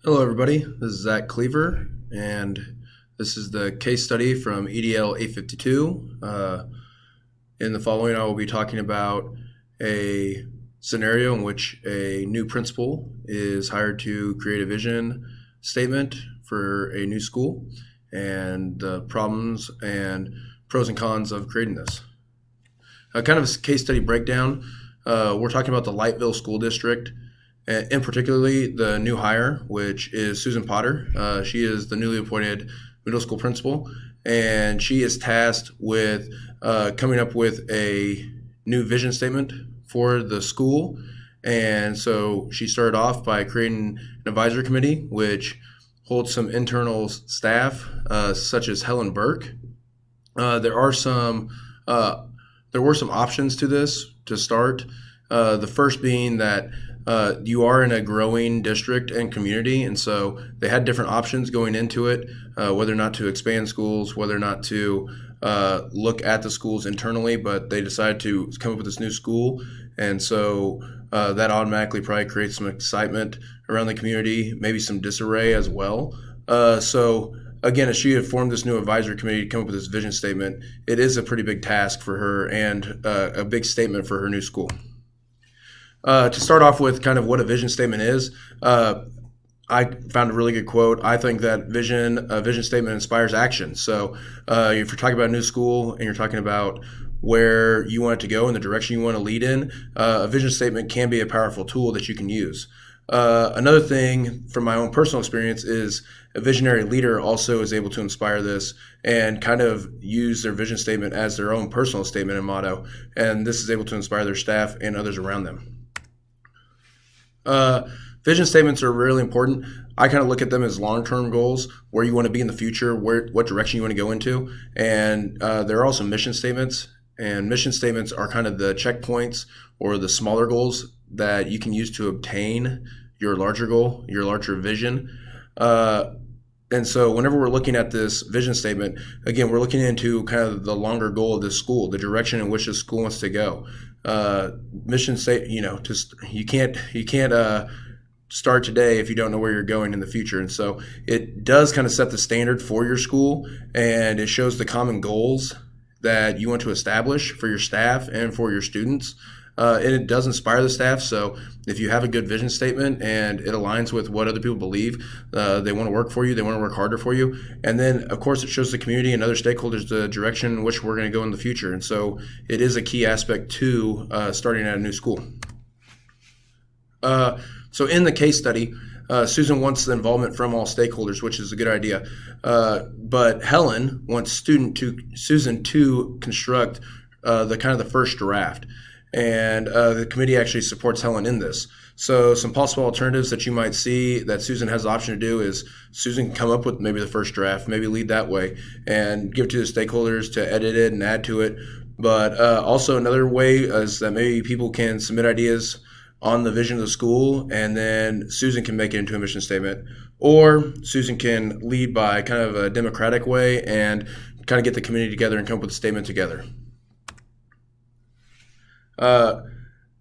Hello, everybody. This is Zach Cleaver, and this is the case study from EDL 852. In the following, I will be talking about a scenario in which a new principal is hired to create a vision statement for a new school and the problems and pros and cons of creating this. Kind of a case study breakdown. We're talking about the Lightville School District, and particularly the new hire, which is Susan Potter. She is the newly appointed middle school principal, and she is tasked with coming up with a new vision statement for the school. And so she started off by creating an advisory committee, which holds some internal staff, such as Helen Burke. There were some options to this to start. The first being that you are in a growing district and community, and so they had different options going into it, whether or not to expand schools, whether or not to look at the schools internally, but they decided to come up with this new school, and so that automatically probably creates some excitement around the community, maybe some disarray as well. So again, as she had formed this new advisory committee to come up with this vision statement, it is a pretty big task for her and a big statement for her new school. To start off with kind of what a vision statement is, I found a really good quote. I think that a vision statement inspires action. So if you're talking about a new school and you're talking about where you want it to go and the direction you want to lead in, a vision statement can be a powerful tool that you can use. Another thing from my own personal experience is a visionary leader also is able to inspire this and kind of use their vision statement as their own personal statement and motto. And this is able to inspire their staff and others around them. Vision statements are really important. I kind of look at them as long-term goals, where you want to be in the future, what direction you want to go into. And there are also mission statements. And mission statements are kind of the checkpoints or the smaller goals that you can use to obtain your larger goal, your larger vision. And so whenever we're looking at this vision statement, again, we're looking into kind of the longer goal of this school, the direction in which the school wants to go. Mission statement, you can't start today if you don't know where you're going in the future. And so it does kind of set the standard for your school, and it shows the common goals that you want to establish for your staff and for your students. And it does inspire the staff. So if you have a good vision statement and it aligns with what other people believe, they want to work for you, they want to work harder for you. And then, of course, it shows the community and other stakeholders the direction in which we're going to go in the future. And so it is a key aspect to starting at a new school. So in the case study, Susan wants the involvement from all stakeholders, which is a good idea. But Helen wants Susan to construct the first draft. And the committee actually supports Helen in this. So some possible alternatives that you might see that Susan has the option to do is Susan can come up with maybe the first draft, maybe lead that way, and give it to the stakeholders to edit it and add to it. But also another way is that maybe people can submit ideas on the vision of the school, and then Susan can make it into a mission statement. Or Susan can lead by kind of a democratic way and kind of get the community together and come up with a statement together.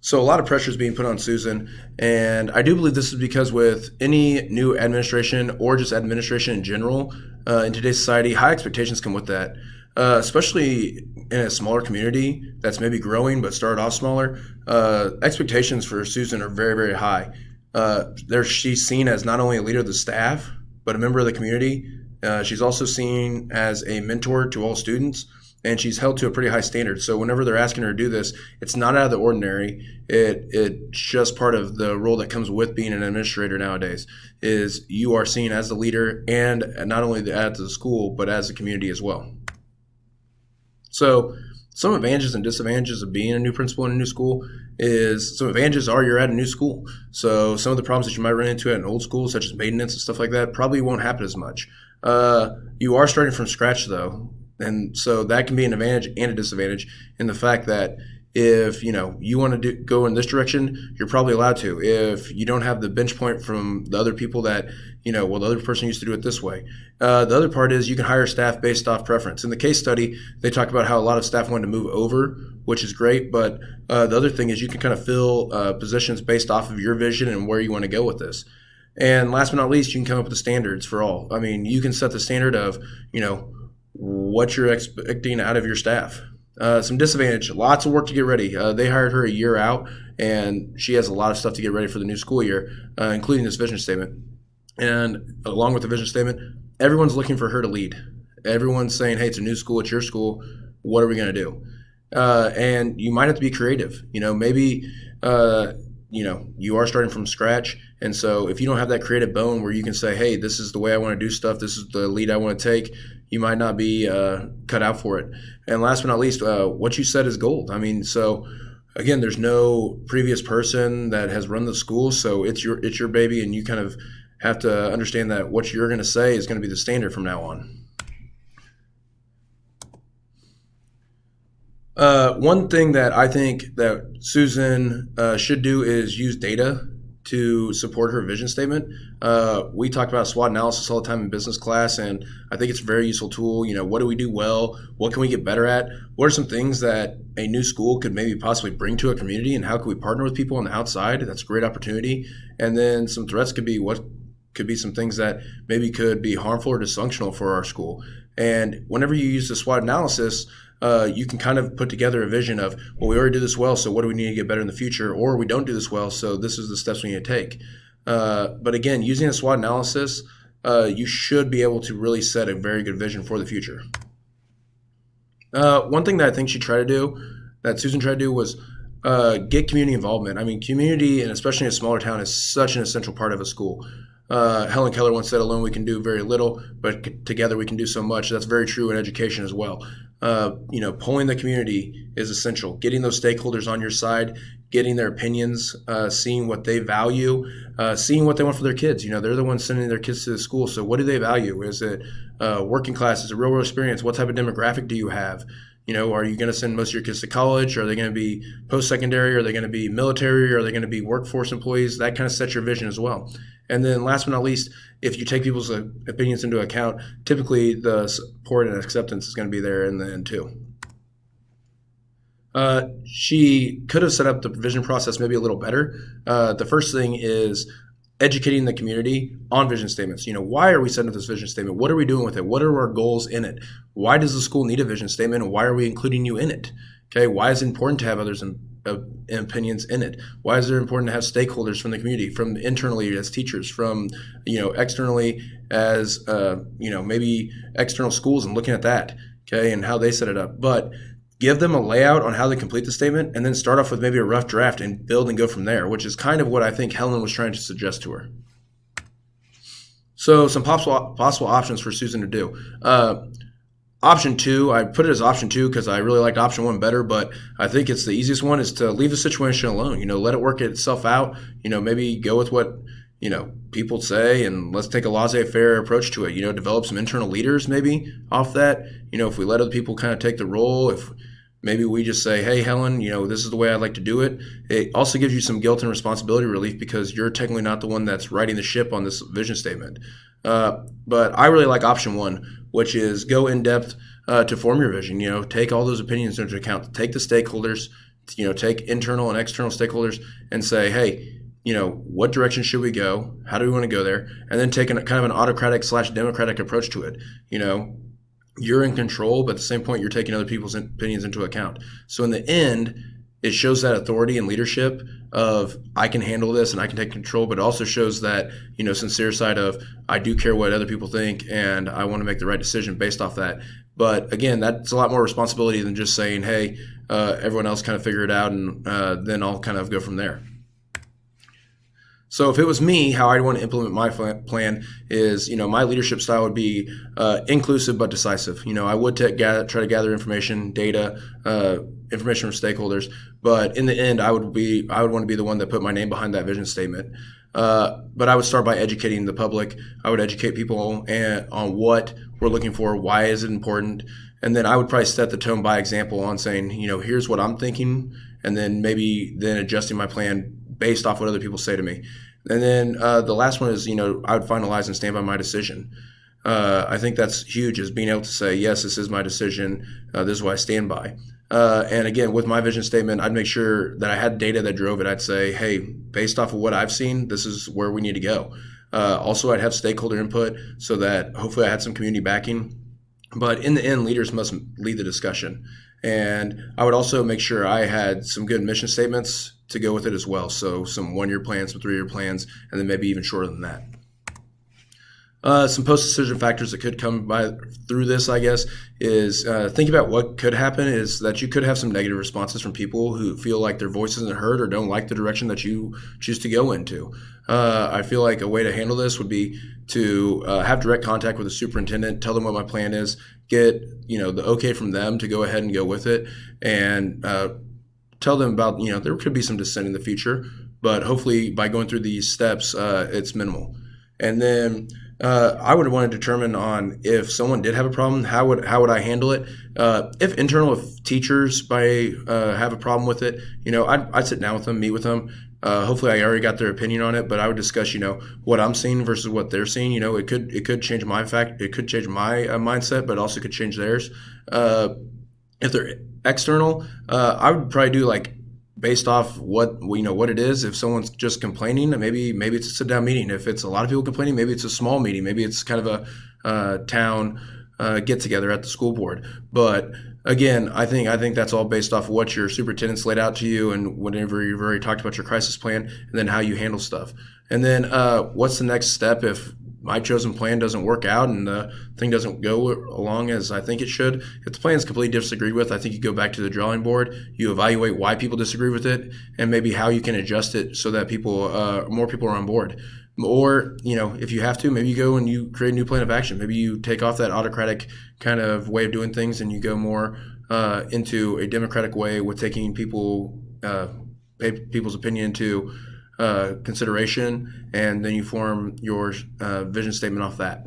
So a lot of pressure is being put on Susan, and I do believe this is because with any new administration or just administration in general in today's society, high expectations come with that, especially in a smaller community that's maybe growing but started off smaller. Expectations for Susan are very, very high. She's seen as not only a leader of the staff, but a member of the community. She's also seen as a mentor to all students, and she's held to a pretty high standard. So whenever they're asking her to do this, it's not out of the ordinary. It's just part of the role that comes with being an administrator nowadays, is you are seen as the leader, and not only at the school, but as a community as well. So some advantages and disadvantages of being a new principal in a new school is some advantages are you're at a new school. So some of the problems that you might run into at an old school, such as maintenance and stuff like that, probably won't happen as much. You are starting from scratch, though. And so that can be an advantage and a disadvantage in the fact that if you want to go in this direction, you're probably allowed to. If you don't have the bench point from the other people that, the other person used to do it this way. The other part is you can hire staff based off preference. In the case study, they talk about how a lot of staff wanted to move over, which is great. But the other thing is you can kind of fill positions based off of your vision and where you want to go with this. And last but not least, you can come up with the standards for all. I mean, you can set the standard of, what you're expecting out of your staff. Some disadvantage, lots of work to get ready. They hired her a year out, and she has a lot of stuff to get ready for the new school year, including this vision statement. And along with the vision statement, everyone's looking for her to lead. Everyone's saying, hey, it's a new school, it's your school, what are we going to do? And you might have to be creative. Maybe you are starting from scratch. And so if you don't have that creative bone where you can say, hey, this is the way I want to do stuff, this is the lead I want to take, you might not be cut out for it. And last but not least, what you said is gold. I mean, so again, there's no previous person that has run the school, so it's your baby, and you kind of have to understand that what you're going to say is going to be the standard from now on. One thing that I think that Susan should do is use data to support her vision statement. We talk about SWOT analysis all the time in business class, and I think it's a very useful tool. What do we do well? What can we get better at? What are some things that a new school could maybe possibly bring to a community, and how can we partner with people on the outside? That's a great opportunity. And then some threats could be what could be some things that maybe could be harmful or dysfunctional for our school. And whenever you use the SWOT analysis, you can kind of put together a vision of, well, we already do this well, so what do we need to get better in the future? Or we don't do this well, so this is the steps we need to take. But again, using a SWOT analysis, you should be able to really set a very good vision for the future. One thing that I think Susan tried to do was get community involvement. I mean, community, and especially in a smaller town, is such an essential part of a school. Helen Keller once said, alone we can do very little, but together we can do so much. That's very true in education as well. Pulling the community is essential. Getting those stakeholders on your side, getting their opinions, seeing what they value, seeing what they want for their kids. They're the ones sending their kids to the school. So what do they value? Is it working class? Is it real world experience? What type of demographic do you have? Are you going to send most of your kids to college? Are they going to be post-secondary? Are they going to be military? Are they going to be workforce employees? That kind of sets your vision as well. And then last but not least, if you take people's opinions into account, typically the support and acceptance is going to be there in the end too. She could have set up the vision process maybe a little better. The first thing is educating the community on vision statements. Why are we setting up this vision statement? What are we doing with it? What are our goals in it? Why does the school need a vision statement, and why are we including you in it? Okay, why is it important to have others' opinions in it? Why is it important to have stakeholders from the community, from internally as teachers, from externally as maybe external schools, and looking at that, okay, and how they set it up. But give them a layout on how they complete the statement, and then start off with maybe a rough draft and build and go from there, which is kind of what I think Helen was trying to suggest to her. So some possible options for Susan to do. Option 2, I put it as option 2 because I really liked option 1 better, but I think it's the easiest one, is to leave the situation alone. Let it work itself out. Maybe go with what people say, and let's take a laissez-faire approach to it. Develop some internal leaders maybe off that. If we let other people kind of take the role, if maybe we just say, hey, Helen, this is the way I'd like to do it. It also gives you some guilt and responsibility relief because you're technically not the one that's riding the ship on this vision statement. But I really like option 1, which is go in depth to form your vision. Take all those opinions into account. Take the stakeholders, take internal and external stakeholders, and say, hey, what direction should we go? How do we want to go there? And then take kind of an autocratic/democratic approach to it. You're in control, but at the same point, you're taking other people's opinions into account. So in the end, it shows that authority and leadership of I can handle this and I can take control, but it also shows that, sincere side of I do care what other people think and I want to make the right decision based off that. But again, that's a lot more responsibility than just saying, hey, everyone else kind of figure it out, and then I'll kind of go from there. So if it was me, how I'd want to implement my plan is, my leadership style would be inclusive but decisive. I would try to gather information, data, information from stakeholders, but in the end, I would want to be the one that put my name behind that vision statement. But I would start by educating the public. I would educate people on what we're looking for, why is it important, and then I would probably set the tone by example on saying, here's what I'm thinking, and then adjusting my plan based off what other people say to me. And then the last one is, I would finalize and stand by my decision. I think that's huge, is being able to say, yes, this is my decision. This is what I stand by. And again, with my vision statement, I'd make sure that I had data that drove it. I'd say, hey, based off of what I've seen, this is where we need to go. Also, I'd have stakeholder input so that hopefully I had some community backing. But in the end, leaders must lead the discussion. And I would also make sure I had some good mission statements to go with it as well. So some 1-year plans, some 3-year plans, and then maybe even shorter than that. Some post-decision factors that could come by through this, I guess, is think about what could happen is that you could have some negative responses from people who feel like their voice isn't heard or don't like the direction that you choose to go into. I feel like a way to handle this would be to have direct contact with the superintendent, tell them what my plan is, get the okay from them to go ahead and go with it, and tell them about there could be some dissent in the future, but hopefully by going through these steps, it's minimal. And then I would want to determine on if someone did have a problem, how would I handle it? If teachers have a problem with it, I'd sit down with them, meet with them. Hopefully, I already got their opinion on it, but I would discuss, what I'm seeing versus what they're seeing. It could change it could change my mindset, but also could change theirs. If they're external, I would probably do based off what it is. If someone's just complaining, maybe it's a sit down meeting. If it's a lot of people complaining, maybe it's a small meeting. Maybe it's kind of a town get together at the school board. But again, I think that's all based off what your superintendent's laid out to you, and whenever you've already talked about your crisis plan, and then how you handle stuff. And then what's the next step if my chosen plan doesn't work out and the thing doesn't go along as I think it should? If the plan is completely disagreed with, I think you go back to the drawing board. You evaluate why people disagree with it and maybe how you can adjust it so that more people are on board. Or, if you have to, maybe you go and you create a new plan of action. Maybe you take off that autocratic kind of way of doing things and you go more into a democratic way with taking people's opinion into consideration, and then you form your vision statement off that.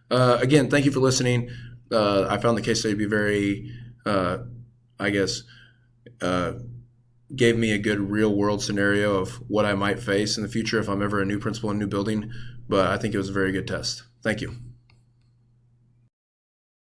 Again, thank you for listening. I found the case study to be very, gave me a good real world scenario of what I might face in the future if I'm ever a new principal in a new building, but I think it was a very good test. Thank you.